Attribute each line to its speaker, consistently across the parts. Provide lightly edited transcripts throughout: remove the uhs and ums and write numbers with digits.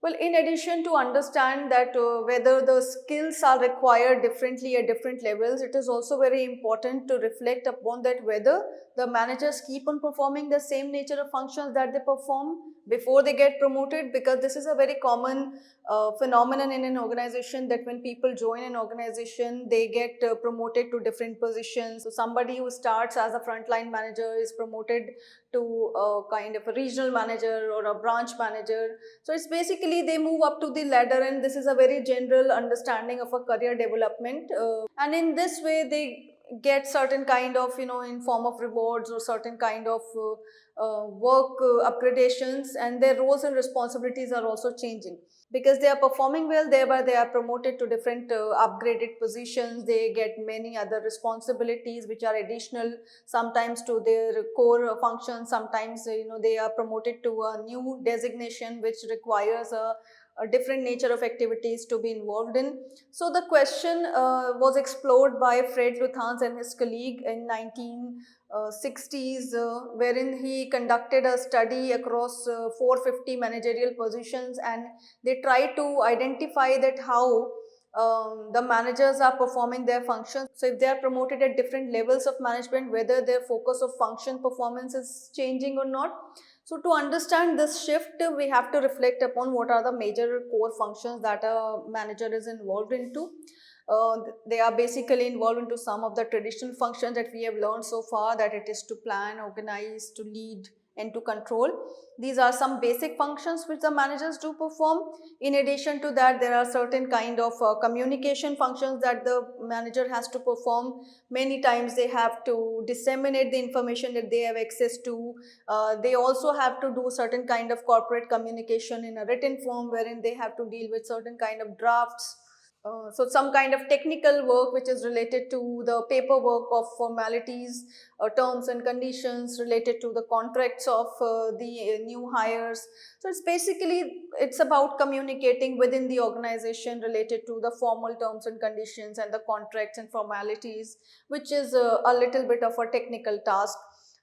Speaker 1: Well, in addition to understand that whether the skills are required differently at different levels, it is also very important to reflect upon that whether the managers keep on performing the same nature of functions that they perform before they get promoted, because this is a very common phenomenon in an organization, that when people join an organization, they get promoted to different positions. So somebody who starts as a frontline manager is promoted to a kind of a regional manager or a branch manager. So it's basically they move up to the ladder, and this is a very general understanding of a career development. And in this way, they get certain kind of, in form of rewards or certain kind of work upgradations, and their roles and responsibilities are also changing because they are performing well. Thereby they are promoted to different upgraded positions. They get many other responsibilities which are additional sometimes to their core functions. Sometimes they are promoted to a new designation which requires a different nature of activities to be involved in. So the question was explored by Fred Luthans and his colleague in 1960s, wherein he conducted a study across 450 managerial positions, and they tried to identify that how the managers are performing their functions. So if they are promoted at different levels of management, whether their focus of function performance is changing or not. So to understand this shift, we have to reflect upon what are the major core functions that a manager is involved into. They are basically involved into some of the traditional functions that we have learned so far, that it is to plan, organize, to lead, and to control. These are some basic functions which the managers do perform. In addition to that, there are certain kind of communication functions that the manager has to perform. Many times they have to disseminate the information that they have access to. They also have to do certain kind of corporate communication in a written form, wherein they have to deal with certain kind of drafts. So some kind of technical work which is related to the paperwork of formalities, terms and conditions related to the contracts of the new hires. So it's about communicating within the organization related to the formal terms and conditions and the contracts and formalities, which is a little bit of a technical task.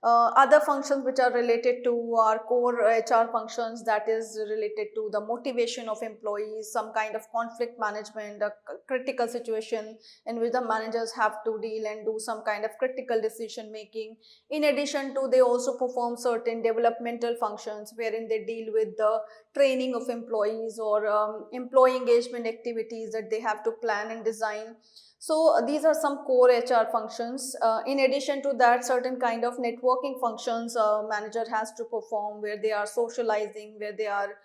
Speaker 1: Other functions which are related to our core HR functions, that is related to the motivation of employees, some kind of conflict management, a critical situation in which the managers have to deal and do some kind of critical decision making. In addition to, they also perform certain developmental functions wherein they deal with the training of employees or employee engagement activities that they have to plan and design. So these are some core HR functions. In addition to that, certain kind of networking functions manager has to perform, where they are socializing, where they are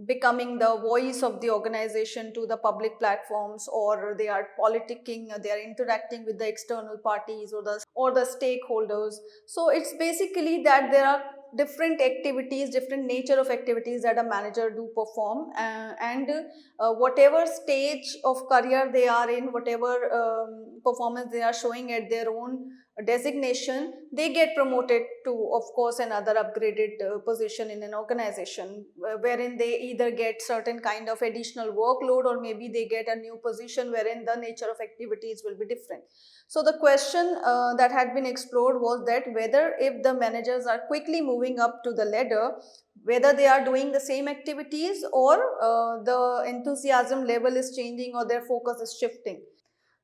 Speaker 1: becoming the voice of the organization to the public platforms, or they are politicking, they are interacting with the external parties or the stakeholders. So it's basically that there are different activities, different nature of activities that a manager do perform, and whatever stage of career they are in, whatever performance they are showing at their own designation, they get promoted to, of course, another upgraded position in an organization, wherein they either get certain kind of additional workload, or maybe they get a new position wherein the nature of activities will be different. So the question that had been explored was that whether if the managers are quickly moving up to the ladder, whether they are doing the same activities, or the enthusiasm level is changing, or their focus is shifting.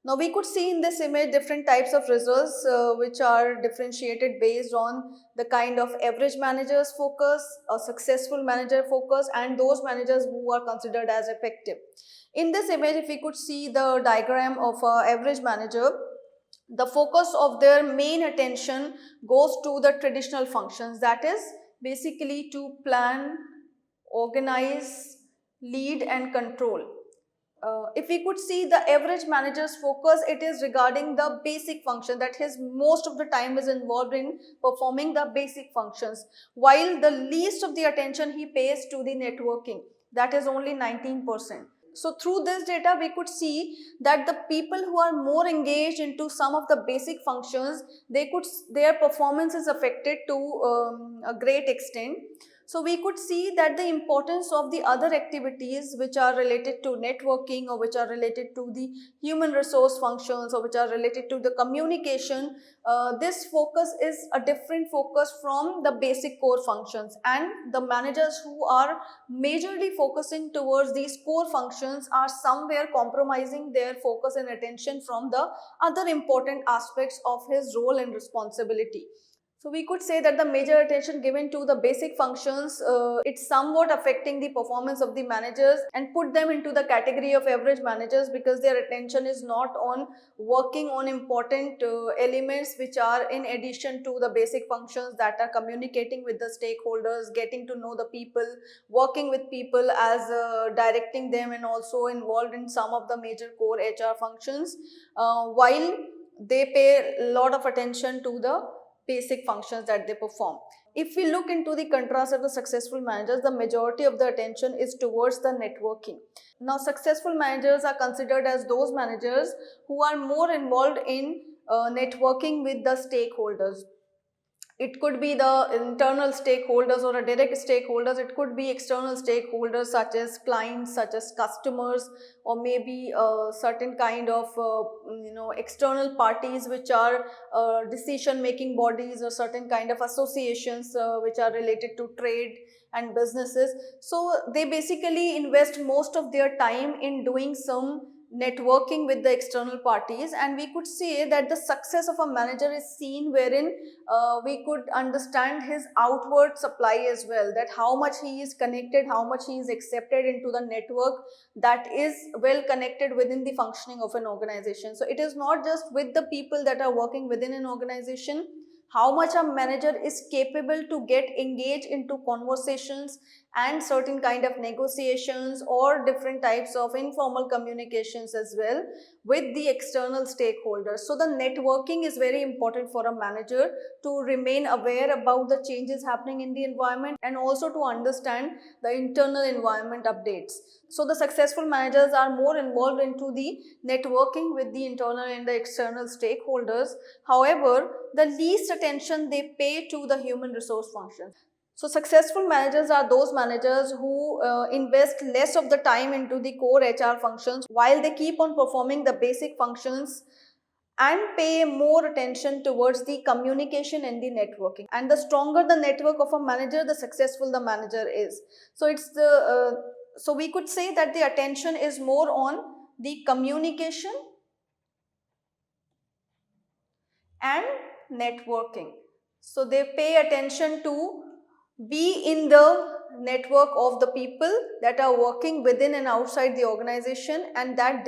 Speaker 1: Now we could see in this image different types of results which are differentiated based on the kind of average managers focus, a successful manager focus, and those managers who are considered as effective. In this image, if we could see the diagram of an average manager, the focus of their main attention goes to the traditional functions, that is basically to plan, organize, lead and control. If we could see the average manager's focus, it is regarding the basic function, that his most of the time is involved in performing the basic functions, while the least of the attention he pays to the networking, that is only 19%. So through this data, we could see that the people who are more engaged into some of the basic functions, their performance is affected to a great extent. So we could see that the importance of the other activities which are related to networking or which are related to the human resource functions or which are related to the communication, this focus is a different focus from the basic core functions, and the managers who are majorly focusing towards these core functions are somewhere compromising their focus and attention from the other important aspects of his role and responsibility. So we could say that the major attention given to the basic functions, it's somewhat affecting the performance of the managers and put them into the category of average managers, because their attention is not on working on important elements which are in addition to the basic functions, that are communicating with the stakeholders, getting to know the people, working with people as directing them, and also involved in some of the major core HR functions, while they pay a lot of attention to the basic functions that they perform. If we look into the contrast of the successful managers, the majority of the attention is towards the networking. Now, successful managers are considered as those managers who are more involved in networking with the stakeholders. It could be the internal stakeholders or a direct stakeholders. It could be external stakeholders such as clients, such as customers, or maybe certain kind of external parties which are decision making bodies, or certain kind of associations which are related to trade and businesses. So they basically invest most of their time in doing some networking with the external parties, and we could say that the success of a manager is seen wherein we could understand his outward supply as well, that how much he is connected, how much he is accepted into the network that is well connected within the functioning of an organization. So it is not just with the people that are working within an organization, how much a manager is capable to get engaged into conversations and certain kind of negotiations or different types of informal communications as well with the external stakeholders. So the networking is very important for a manager to remain aware about the changes happening in the environment, and also to understand the internal environment updates. So the successful managers are more involved into the networking with the internal and the external stakeholders. However, the least attention they pay to the human resource function. So successful managers are those managers who invest less of the time into the core HR functions, while they keep on performing the basic functions and pay more attention towards the communication and the networking. And the stronger the network of a manager, the successful the manager is. So it's the so we could say that the attention is more on the communication and networking. So they pay attention to be in the network of the people that are working within and outside the organization, and that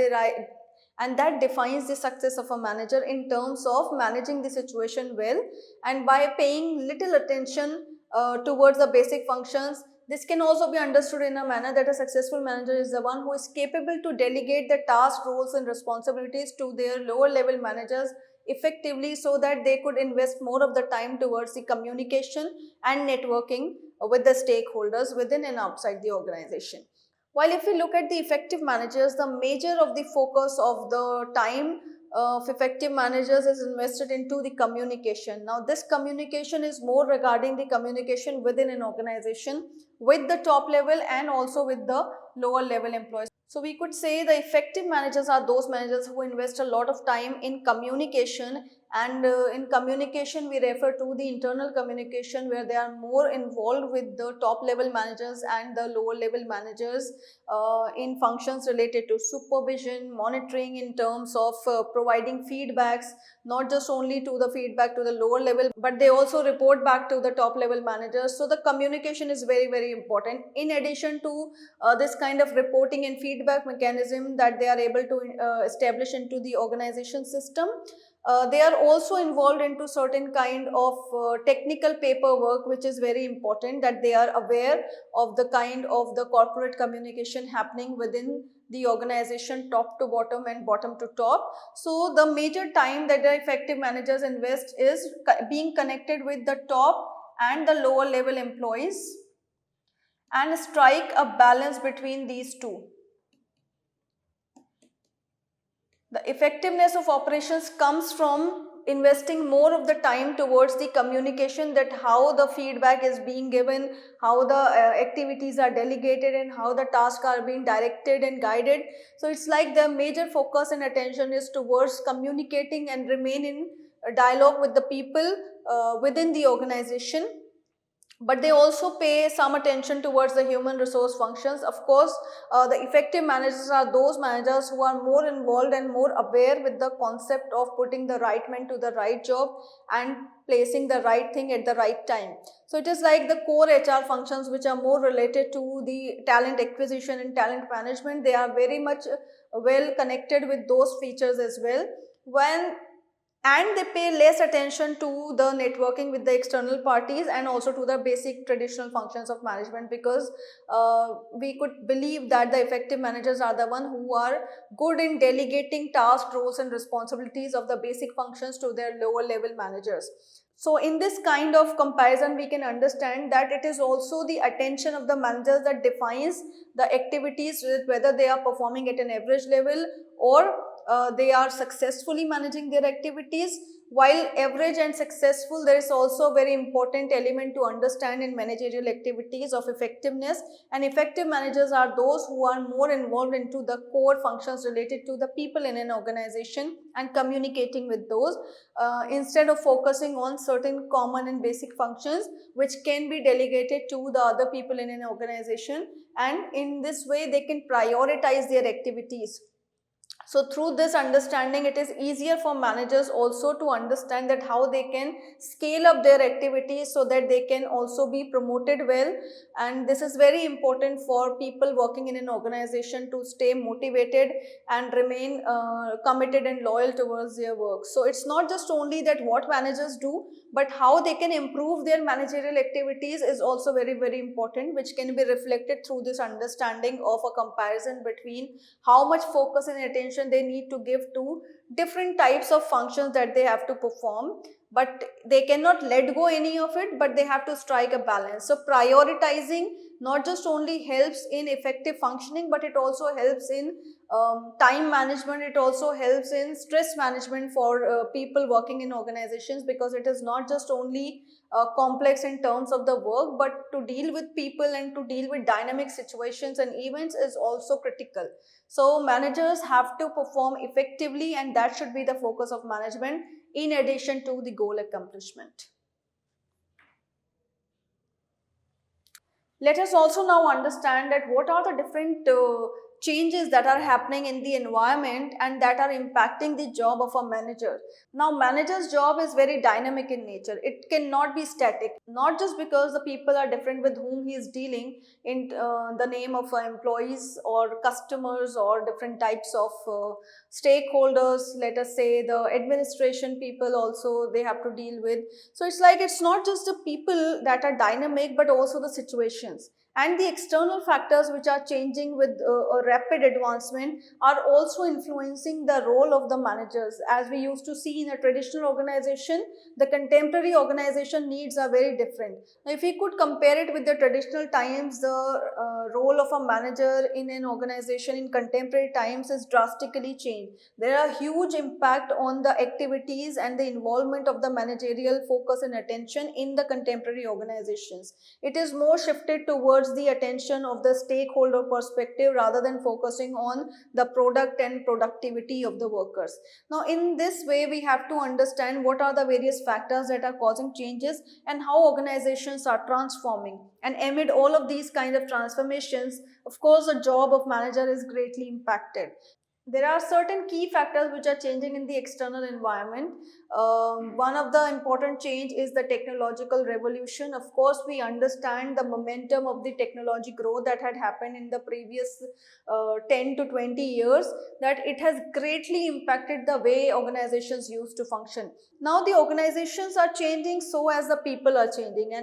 Speaker 1: defines the success of a manager in terms of managing the situation well. And by paying little attention towards the basic functions, this can also be understood in a manner that a successful manager is the one who is capable to delegate the task, roles and responsibilities to their lower level managers effectively, so that they could invest more of the time towards the communication and networking with the stakeholders within and outside the organization. While if we look at the effective managers, the major of the focus of the time of effective managers is invested into the communication. Now this communication is more regarding the communication within an organization with the top level and also with the lower level employees. So we could say the effective managers are those managers who invest a lot of time in communication, and in communication we refer to the internal communication, where they are more involved with the top level managers and the lower level managers in functions related to supervision, monitoring, in terms of providing feedbacks, not just only to the feedback to the lower level, but they also report back to the top level managers. So the communication is very, very important. In addition to this kind of reporting and feedback mechanism that they are able to establish into the organization system, they are also involved into certain kind of technical paperwork, which is very important, that they are aware of the kind of the corporate communication happening within the organization, top to bottom and bottom to top. So the major time that the effective managers invest is being connected with the top and the lower level employees, and strike a balance between these two. The effectiveness of operations comes from investing more of the time towards the communication, that how the feedback is being given, how the activities are delegated, and how the tasks are being directed and guided. So it's like the major focus and attention is towards communicating and remain in a dialogue with the people within the organization. But they also pay some attention towards the human resource functions. Of course, the effective managers are those managers who are more involved and more aware with the concept of putting the right man to the right job and placing the right thing at the right time. So it is like the core HR functions which are more related to the talent acquisition and talent management. They are very much well connected with those features as well. When and they pay less attention to the networking with the external parties and also to the basic traditional functions of management, because we could believe that the effective managers are the one who are good in delegating tasks, roles and responsibilities of the basic functions to their lower level managers. So in this kind of comparison, we can understand that it is also the attention of the managers that defines the activities, whether they are performing at an average level or they are successfully managing their activities. While average and successful, there is also a very important element to understand in managerial activities of effectiveness, and effective managers are those who are more involved into the core functions related to the people in an organization and communicating with those, instead of focusing on certain common and basic functions which can be delegated to the other people in an organization, and in this way they can prioritize their activities. So through this understanding, it is easier for managers also to understand that how they can scale up their activities so that they can also be promoted well. And this is very important for people working in an organization to stay motivated and remain committed and loyal towards their work. So it's not just only that what managers do, but how they can improve their managerial activities is also very, very important, which can be reflected through this understanding of a comparison between how much focus and attention they need to give to different types of functions that they have to perform. But they cannot let go any of it, but they have to strike a balance. So prioritizing not just only helps in effective functioning, but it also helps in time management. It also helps in stress management for people working in organizations, because it is not just only complex in terms of the work, but to deal with people and to deal with dynamic situations and events is also critical. So managers have to perform effectively, and that should be the focus of management in addition to the goal accomplishment. Let us also now understand that what are the different changes that are happening in the environment and that are impacting the job of a manager. Now, manager's job is very dynamic in nature. It cannot be static, not just because the people are different with whom he is dealing in the name of employees or customers or different types of stakeholders. Let us say the administration people also they have to deal with. So it's like it's not just the people that are dynamic, but also the situations and the external factors which are changing with a rapid advancement are also influencing the role of the managers. As we used to see in a traditional organization, the contemporary organization needs are very different. Now, if we could compare it with the traditional times, the role of a manager in an organization in contemporary times is drastically changed. There are huge impact on the activities and the involvement of the managerial focus and attention in the contemporary organizations. It is more shifted towards the attention of the stakeholder perspective rather than focusing on the product and productivity of the workers. Now, in this way, we have to understand what are the various factors that are causing changes and how organizations are transforming. And amid all of these kind of transformations, of course, the job of manager is greatly impacted. There are certain key factors which are changing in the external environment. One of the important change is the technological revolution. Of course, we understand the momentum of the technology growth that had happened in the previous 10 to 20 years, that it has greatly impacted the way organizations used to function. Now the organizations are changing so as the people are changing,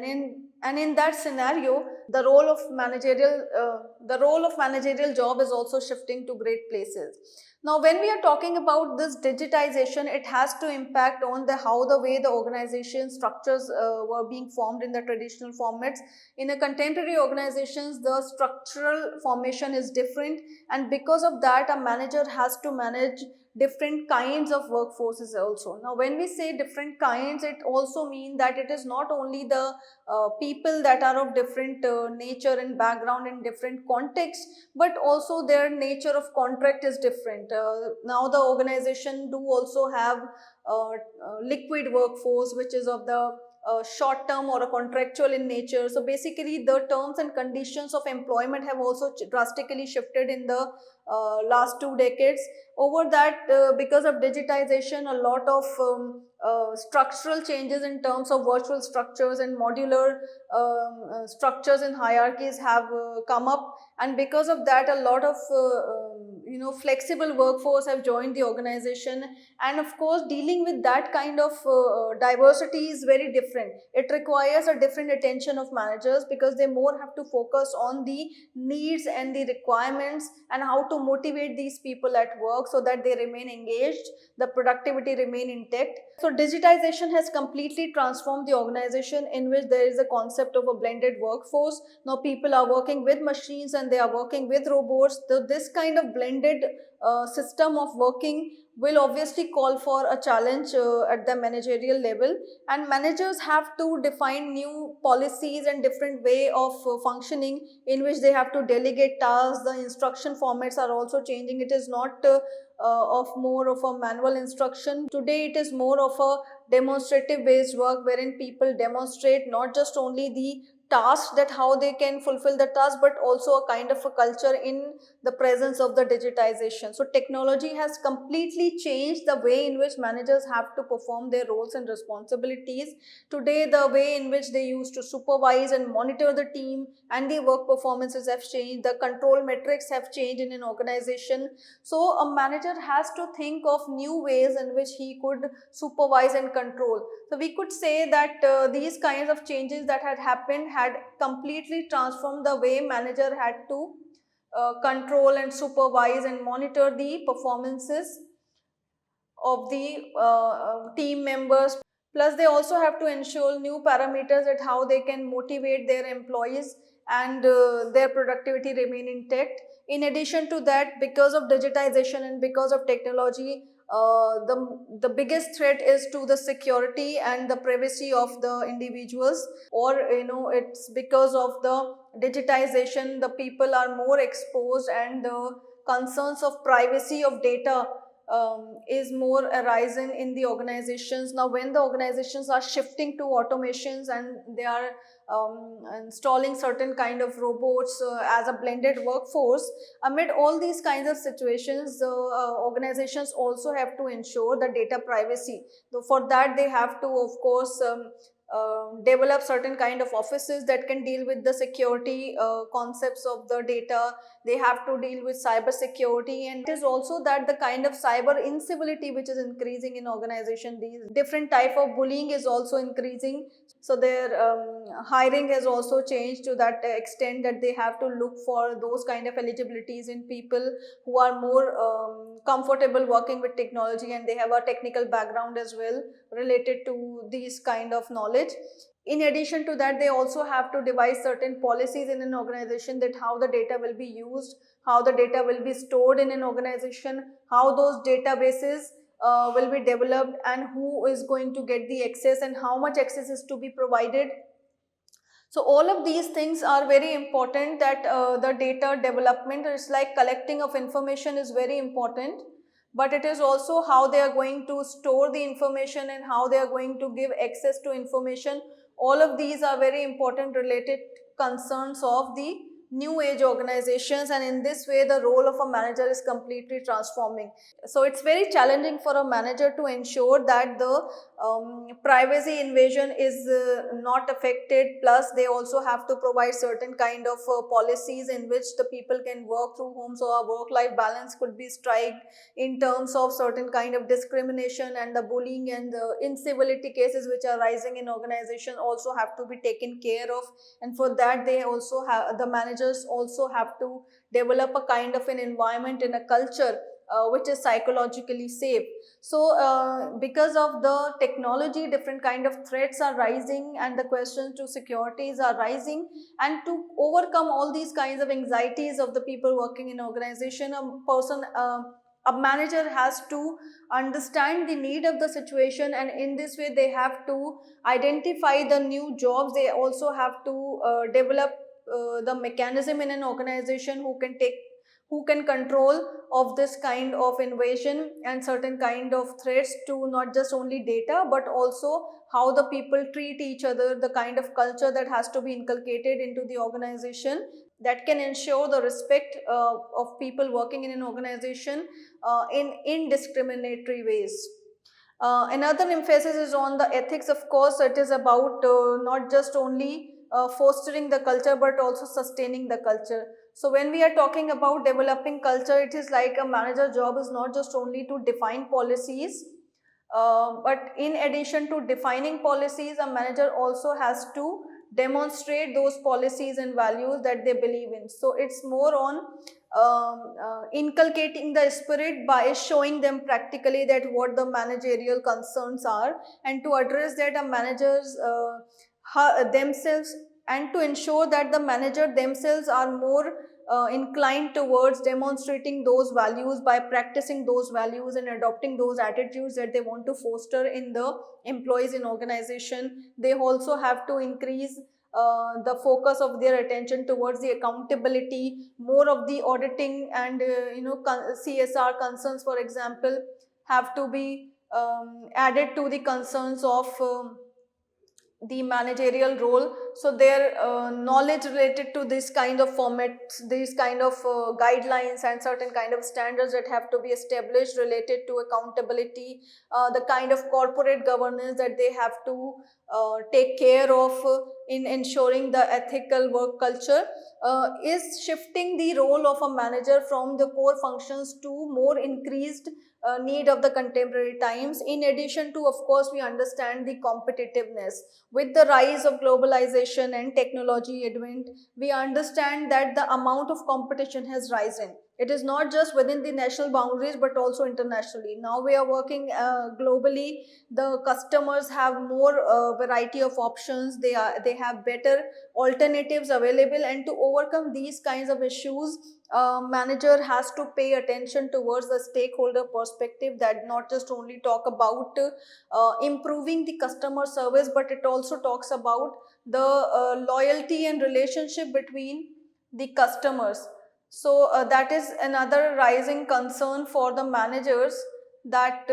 Speaker 1: and in that scenario, the role of managerial job is also shifting to great places. Now, when we are talking about this digitization, it has to impact on how the way the organization structures were being formed in the traditional formats. In a contemporary organizations, the structural formation is different, and because of that, a manager has to manage different kinds of workforces also. Now when we say different kinds, it also means that it is not only the people that are of different nature and background in different contexts, but also their nature of contract is different. Now the organization do also have liquid workforce, which is of the short term or a contractual in nature. So basically the terms and conditions of employment have also drastically shifted in the last 2 decades. Over that, because of digitization, a lot of structural changes in terms of virtual structures and modular structures and hierarchies have come up, and because of that a lot of flexible workforce have joined the organization. And of course dealing with that kind of diversity is very different. It requires a different attention of managers, because they more have to focus on the needs and the requirements and how to motivate these people at work so that they remain engaged, the productivity remain intact. So digitization has completely transformed the organization, in which there is a concept of a blended workforce. Now people are working with machines and they are working with robots. So this kind of blended system of working will obviously call for a challenge at the managerial level, and managers have to define new policies and different way of functioning, in which they have to delegate tasks. The instruction formats are also changing. It is not of more of a manual instruction. Today it is more of a demonstrative based work, wherein people demonstrate not just only the tasks, that how they can fulfill the task, but also a kind of a culture in the presence of the digitization. So technology has completely changed the way in which managers have to perform their roles and responsibilities. Today the way in which they used to supervise and monitor the team and the work performances have changed. The control metrics have changed in an organization. So a manager has to think of new ways in which he could supervise and control. So we could say that these kinds of changes that had happened had completely transformed the way manager had to control and supervise and monitor the performances of the team members. Plus they also have to ensure new parameters at how they can motivate their employees and their productivity remain intact. In addition to that, because of digitization and because of technology, the biggest threat is to the security and the privacy of the individuals. Or it's because of the digitization, the people are more exposed, and the concerns of privacy of data is more arising in the organizations. Now when the organizations are shifting to automations and they are installing certain kind of robots as a blended workforce, amid all these kinds of situations, organizations also have to ensure the data privacy. So for that they have to of course develop certain kind of offices that can deal with the security concepts of the data. They have to deal with cyber security, and it is also that the kind of cyber incivility which is increasing in organization, these different type of bullying is also increasing. So their hiring has also changed to that extent that they have to look for those kind of eligibilities in people who are more comfortable working with technology, and they have a technical background as well related to these kind of knowledge. In addition to that, they also have to devise certain policies in an organization, that how the data will be used, how the data will be stored in an organization, how those databases will be developed, and who is going to get the access and how much access is to be provided. So all of these things are very important, that the data development is like collecting of information is very important, but it is also how they are going to store the information and how they are going to give access to information. All of these are very important related concerns of the new age organizations, and in this way the role of a manager is completely transforming. So it's very challenging for a manager to ensure that the privacy invasion is not affected. Plus they also have to provide certain kind of policies in which the people can work through whom, so a work life balance could be striked. In terms of certain kind of discrimination and the bullying and the incivility cases which are rising in organization also have to be taken care of, and for that they also have, the managers also have to develop a kind of an environment and a culture which is psychologically safe. So because of the technology, different kind of threats are rising and the questions to securities are rising, and to overcome all these kinds of anxieties of the people working in organization, a person a manager has to understand the need of the situation, and in this way they have to identify the new jobs. They also have to develop the mechanism in an organization who can control of this kind of invasion and certain kind of threats to not just only data but also how the people treat each other, the kind of culture that has to be inculcated into the organization that can ensure the respect of people working in an organization in indiscriminatory ways. Another emphasis is on the ethics. Of course, it is about not just only fostering the culture but also sustaining the culture. So when we are talking about developing culture, it is like a manager job is not just only to define policies, but in addition to defining policies, a manager also has to demonstrate those policies and values that they believe in. So it's more on inculcating the spirit by showing them practically that what the managerial concerns are, and to address that a managers themselves, and to ensure that the manager themselves are more inclined towards demonstrating those values by practicing those values and adopting those attitudes that they want to foster in the employees in organization. They also have to increase the focus of their attention towards the accountability, more of the auditing and CSR concerns, for example, have to be added to the concerns of the managerial role. So their knowledge related to this kind of formats, these kind of guidelines and certain kind of standards that have to be established related to accountability, the kind of corporate governance that they have to take care of in ensuring the ethical work culture, is shifting the role of a manager from the core functions to more increased need of the contemporary times. In addition to, of course, we understand the competitiveness. With the rise of globalization and technology advent, we understand that the amount of competition has risen. It is not just within the national boundaries but also internationally. Now we are working globally. The customers have more variety of options. They have better alternatives available, and to overcome these kinds of issues, manager has to pay attention towards the stakeholder perspective, that not just only talk about improving the customer service, but it also talks about the loyalty and relationship between the customers. So that is another rising concern for the managers, that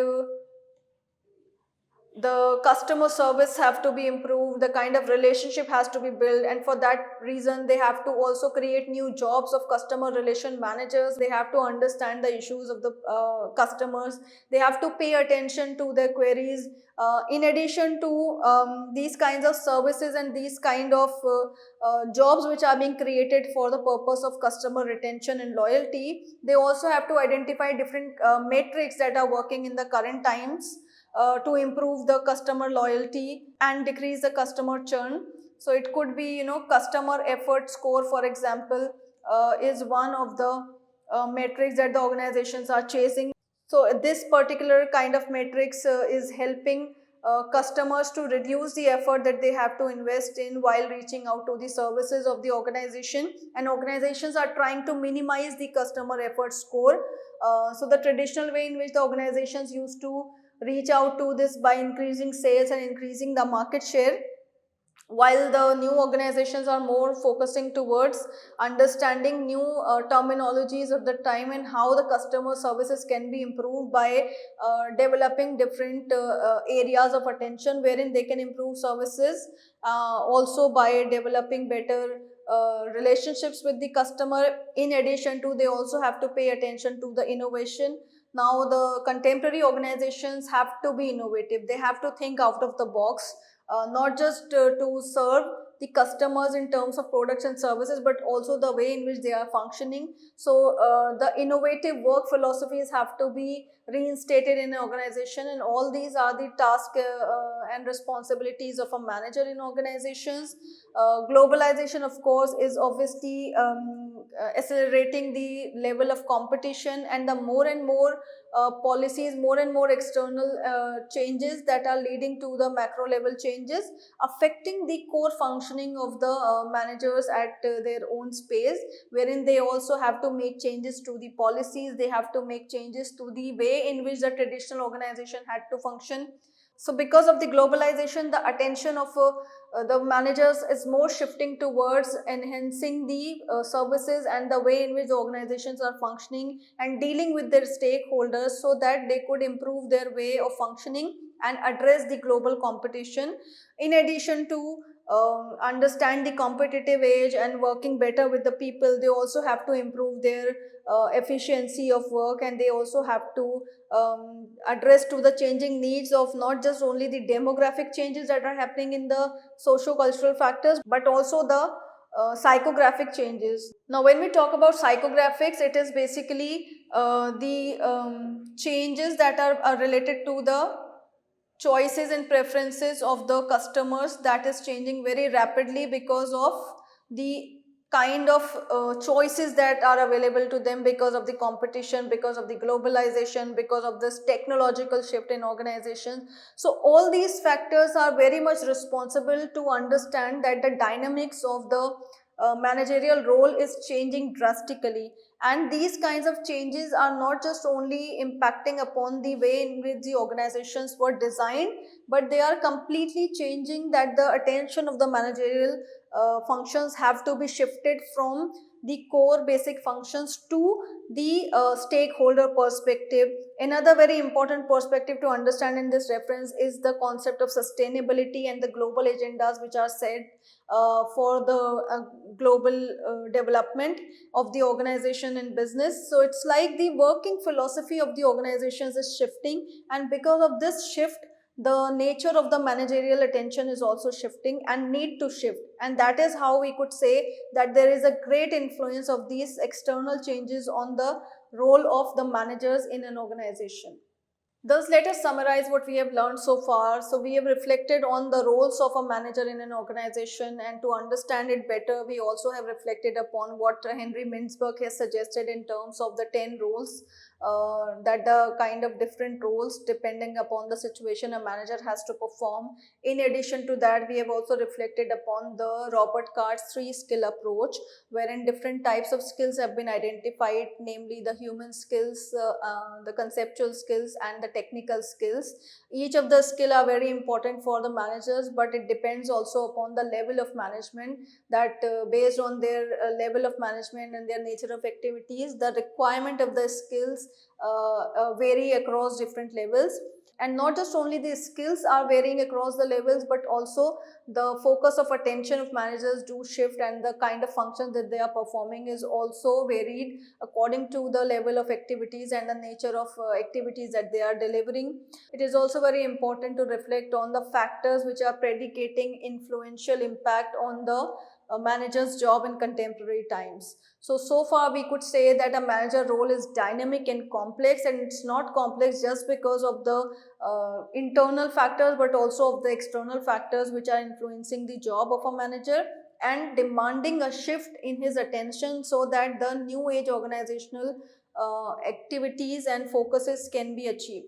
Speaker 1: the customer service have to be improved, the kind of relationship has to be built, and for that reason they have to also create new jobs of customer relation managers. They have to understand the issues of the customers. They have to pay attention to their queries. In addition to these kinds of services and these kind of jobs which are being created for the purpose of customer retention and loyalty, they also have to identify different metrics that are working in the current times to improve the customer loyalty and decrease the customer churn. So it could be, customer effort score, for example, is one of the metrics that the organizations are chasing. So this particular kind of matrix is helping customers to reduce the effort that they have to invest in while reaching out to the services of the organization, and organizations are trying to minimize the customer effort score. So the traditional way in which the organizations used to reach out to this by increasing sales and increasing the market share, while the new organizations are more focusing towards understanding new terminologies of the time and how the customer services can be improved by developing different areas of attention wherein they can improve services, also by developing better relationships with the customer. In addition to, they also have to pay attention to the innovation. Now the contemporary organizations have to be innovative. They have to think out of the box, not just to serve the customers in terms of products and services, but also the way in which they are functioning. So the innovative work philosophies have to be reinstated in an organization, and all these are the tasks and responsibilities of a manager in organizations. Globalization, of course, is obviously accelerating the level of competition, and the more and more policies, more and more external changes that are leading to the macro level changes, affecting the core functioning of the managers at their own space, wherein they also have to make changes to the policies, they have to make changes to the way in which the traditional organization had to function. So because of the globalization, the attention of the managers is more shifting towards enhancing the services and the way in which the organizations are functioning and dealing with their stakeholders, so that they could improve their way of functioning and address the global competition. In addition to understand the competitive age and working better with the people, they also have to improve their efficiency of work, and they also have to address to the changing needs of not just only the demographic changes that are happening in the socio-cultural factors, but also the psychographic changes. Now when we talk about psychographics, it is basically the changes that are related to the choices and preferences of the customers, that is changing very rapidly because of the kind of choices that are available to them because of the competition, because of the globalization, because of this technological shift in organizations. So all these factors are very much responsible to understand that the dynamics of the managerial role is changing drastically, and these kinds of changes are not just only impacting upon the way in which the organizations were designed, but they are completely changing that the attention of the managerial functions have to be shifted from the core basic functions to the stakeholder perspective. Another very important perspective to understand in this reference is the concept of sustainability and the global agendas which are set for the global development of the organization and business. So it's like the working philosophy of the organizations is shifting, and because of this shift, the nature of the managerial attention is also shifting and need to shift, and that is how we could say that there is a great influence of these external changes on the role of the managers in an organization. Thus, let us summarize what we have learned so far. So, we have reflected on the roles of a manager in an organization, and to understand it better, we also have reflected upon what Henry Mintzberg has suggested in terms of the 10 roles, that the kind of different roles depending upon the situation a manager has to perform. In addition to that, we have also reflected upon the Robert Cart's 3-skill approach, wherein different types of skills have been identified, namely the human skills, the conceptual skills, and the technical skills. Each of the skill are very important for the managers, but it depends also upon the level of management, that based on their level of management and their nature of activities, the requirement of the skills vary across different levels. And not just only the skills are varying across the levels, but also the focus of attention of managers do shift, and the kind of functions that they are performing is also varied according to the level of activities and the nature of activities that they are delivering. It is also very important to reflect on the factors which are predicating influential impact on the manager's job in contemporary times. So far we could say that a manager role is dynamic and complex, and it's not complex just because of the internal factors, but also of the external factors which are influencing the job of a manager and demanding a shift in his attention, so that the new age organizational activities and focuses can be achieved.